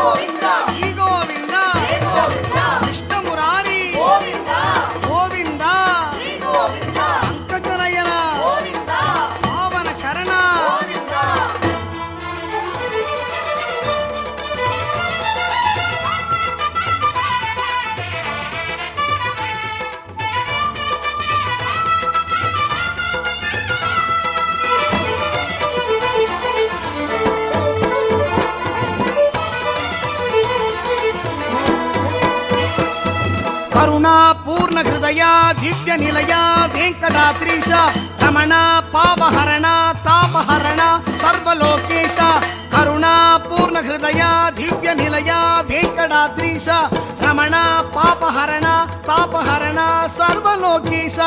శ్రీ గోవింద కృష్ణ మురారి గోవింద పంకజనయన పావన చరణ కరుణా పూర్ణ హృదయ దివ్య నిలయ వెంకటాద్రీశ రమణ పాపహరణ తాపహరణ సర్వలోకేశ కరుణా పూర్ణ హృదయ దివ్య నిలయ వెంకటాద్రీశ రమణ పాపహరణ తాపహరణ సర్వలోకేశ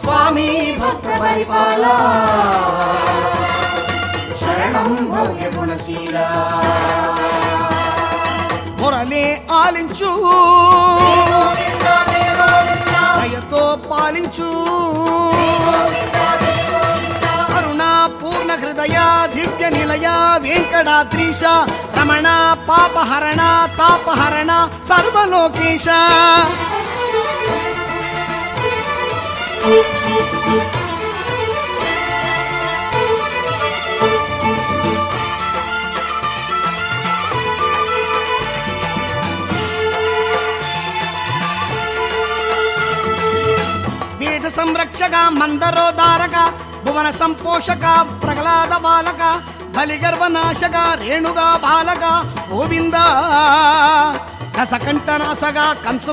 స్వామి భక్త పరిపాల శరణం భవ్య గుణశీల మొరలే ఆలించు దయతో పాలించు కరుణా పూర్ణ హృదయ దివ్య నిలయ వెంకటాద్రీశ రమణ పాపహరణ తాపహరణ సర్వలోకేశ సంరక్షక మందరోదారక భువన సంపోషక ప్రహ్లాద బాలక బలిగర్వనాశక రేణుగా బాలక గోవింద రసకంఠనాశగా కంస